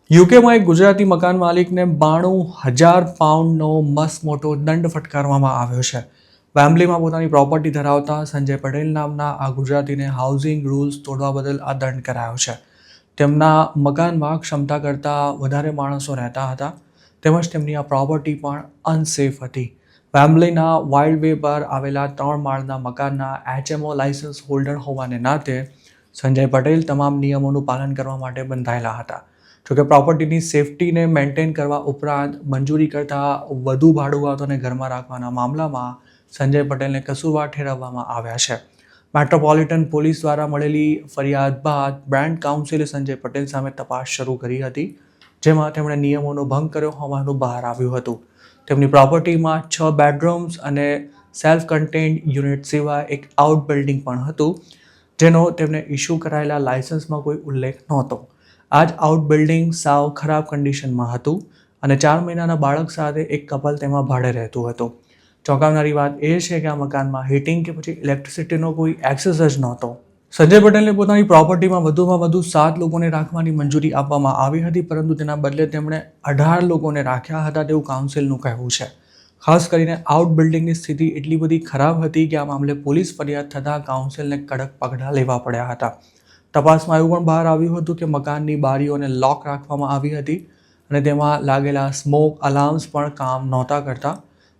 યુકેમાં એક ગુજરાતી મકાન માલિકને 92,000 પાઉન્ડનો મસ્ત મોટો દંડ ફટકારવામાં આવ્યો છે. વેમ્બલીમાં પોતાની પ્રોપર્ટી ધરાવતા સંજય પટેલ નામના આ ગુજરાતીને હાઉસિંગ રૂલ્સ તોડવા બદલ આ દંડ કરાયો છે. તેમના મકાનમાં ક્ષમતા કરતાં વધારે માણસો રહેતા હતા તેમજ તેમની આ પ્રોપર્ટી પણ અનસેફ હતી. વેમ્બલીના વાઇલ્ડ વે પર આવેલા 3 માળના મકાનના HMO લાયસન્સ હોલ્ડર હોવાને નાતે સંજય પટેલ તમામ નિયમોનું પાલન કરવા માટે બંધાયેલા હતા. જોકે પ્રોપર્ટીની સેફટીને મેન્ટેન કરવા ઉપરાંત મંજૂરી કરતાં વધુ ભાડુઆતોને ઘરમાં રાખવાના મામલામાં સંજય પટેલને કસૂરવાર ઠેરવવામાં આવ્યા છે. મેટ્રોપોલિટન પોલીસ દ્વારા મળેલી ફરિયાદ બાદ બ્રાન્ડ કાઉન્સિલે સંજય પટેલ સામે તપાસ શરૂ કરી હતી, જેમાં તેમણે નિયમોનો ભંગ કર્યો હોવાનું બહાર આવ્યું હતું. તેમની પ્રોપર્ટીમાં 6 બેડરૂમ્સ અને સેલ્ફ કન્ટેન્ડ યુનિટ સિવાય એક આઉટ બિલ્ડિંગ પણ હતું, જેનો તેમને ઇસ્યુ કરાયેલા લાયસન્સમાં કોઈ ઉલ્લેખ નહોતો. આ જ આઉટ બિલ્ડિંગ સાવ ખરાબ કન્ડિશનમાં હતું અને 4 મહિનાના બાળક સાથે એક કપલ તેમાં ભાડે રહેતું હતું. ચોંકાવનારી વાત એ છે કે આ મકાનમાં હીટિંગ કે પછી ઇલેક્ટ્રિસિટીનો કોઈ એક્સેસ જ નહોતો. સંજય પટેલને પોતાની પ્રોપર્ટીમાં વધુમાં વધુ 7 લોકોને રાખવાની મંજૂરી આપવામાં આવી હતી, પરંતુ તેના બદલે તેમણે 18 લોકોને રાખ્યા હતા તેવું કાઉન્સિલનું કહેવું છે. ખાસ કરીને આઉટ બિલ્ડિંગની સ્થિતિ એટલી બધી ખરાબ હતી કે આ મામલે પોલીસ ફરિયાદ થતાં કાઉન્સિલને કડક પગલાં લેવા પડ્યા હતા. તપાસમાં એવું પણ બહાર આવ્યું હતું કે મકાનની બારીઓને લોક રાખવામાં આવી હતી અને તેમાં લાગેલા સ્મોક અલાર્મ્સ પણ કામ નહોતા કરતા,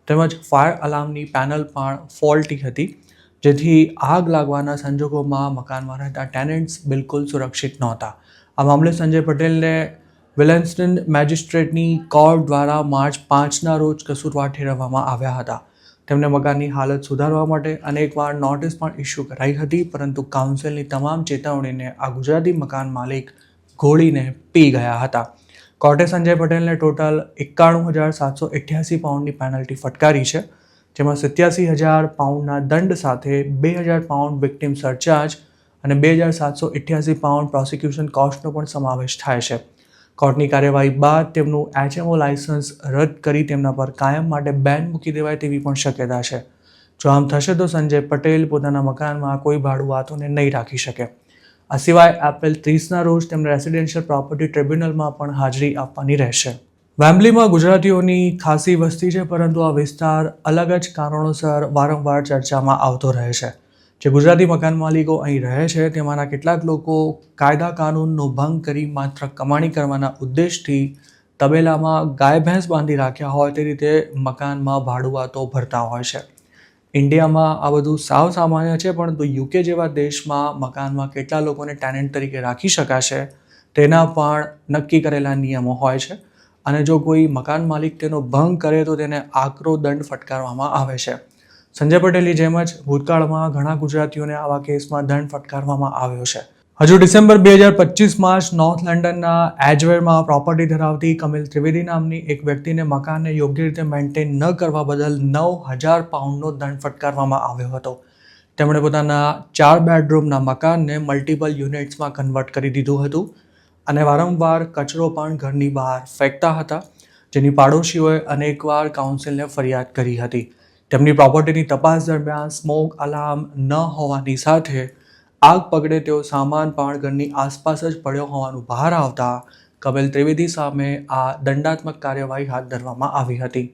તેમજ ફાયર અલાર્મની પેનલ પણ ફોલ્ટી હતી, જેથી આગ લાગવાના સંજોગોમાં મકાનમાં રહેતા ટેનન્ટ્સ બિલકુલ સુરક્ષિત નહોતા. આ મામલે સંજય પટેલને વિલેન્સ્ટન મેજિસ્ટ્રેટની કોર્ટ દ્વારા માર્ચ 5ના રોજ કસૂરવાર ઠેરવવામાં આવ્યા હતા. તેમને મકાનની હાલત સુધારવા માટે અનેકવાર નોટિસ પણ ઇસ્યુ કરાઈ હતી, પરંતુ કાઉન્સિલની તમામ ચેતવણીને આ ગુજરાતી મકાન માલિક ઘોળીને પી ગયા હતા. કોર્ટે સંજય પટેલને ટોટલ 91,788 પાઉન્ડની પેનલ્ટી ફટકારી છે, જેમાં 87,000 પાઉન્ડના દંડ સાથે 2,000 પાઉન્ડ વિક્ટિમ સરચાર્જ અને 2,788 પાઉન્ડ પ્રોસિક્યુશન કોસ્ટનો પણ સમાવેશ થાય છે. કોર્ટની કાર્યવાહી બાદ તેમનું HMO લાયસન્સ રદ કરી તેમના પર કાયમ માટે બેન મૂકી દેવાય તેવી પણ શક્યતા છે. જો આમ થશે તો સંજય પટેલ પોતાના મકાનમાં કોઈ ભાડુઆતોને નહીં રાખી શકે. આ સિવાય એપ્રિલ 30ના રોજ તેમને રેસિડેન્શિયલ પ્રોપર્ટી ટ્રિબ્યુનલમાં પણ હાજરી આપવાની રહેશે. વેમ્બલીમાં ગુજરાતીઓની ખાસી વસ્તી છે, પરંતુ આ વિસ્તાર અલગ જ કારણોસર વારંવાર ચર્ચામાં આવતો રહે છે. જે ગુજરાતી મકાન માલિકો અહીં રહે છે તેમાંના કેટલાક લોકો કાયદા કાનૂનનો ભંગ કરી માત્ર કમાણી કરવાના ઉદ્દેશથી તબેલામાં ગાય ભેંસ બાંધી રાખ્યા હોય તે રીતે મકાનમાં ભાડુઆતો ભરતા હોય છે. ઇન્ડિયામાં આ બધું સાવ સામાન્ય છે, પરંતુ યુકે જેવા દેશમાં મકાનમાં કેટલા લોકોને ટેનન્ટ તરીકે રાખી શકાશે તેના પણ નક્કી કરેલા નિયમો હોય છે, અને જો કોઈ મકાન માલિક તેનો ભંગ કરે તો તેને આકરો દંડ ફટકારવામાં આવે છે. સંજય પટેલની જેમ જ ભૂતકાળમાં ઘણા ગુજરાતીઓને આવા કેસમાં દંડ ફટકારવામાં આવ્યો છે. હજુ ડિસેમ્બર 2025માં જ નોર્થ લંડનના એજવેરમાં પ્રોપર્ટી ધરાવતી કમિલ ત્રિવેદી નામની એક વ્યક્તિને મકાનને યોગ્ય રીતે મેન્ટેન ન કરવા બદલ 9,000 પાઉન્ડનો દંડ ફટકારવામાં આવ્યો હતો. તેમણે પોતાના 4 બેડરૂમના મકાનને મલ્ટિપલ યુનિટ્સમાં કન્વર્ટ કરી દીધું હતું અને વારંવાર કચરો પણ ઘરની બહાર ફેંકતા હતા, જેની પાડોશીઓએ અનેકવાર કાઉન્સિલને ફરિયાદ કરી હતી. તેમની પ્રોપર્ટીની તપાસ દરમિયાન સ્મોક અલાર્મ ન હોવાની સાથે આગ પકડે તેવો સામાન પણ ઘરની આસપાસ જ પડ્યો હોવાનું બહાર આવતા કપિલ ત્રિવેદી સામે આ દંડાત્મક કાર્યવાહી હાથ ધરવામાં આવી હતી.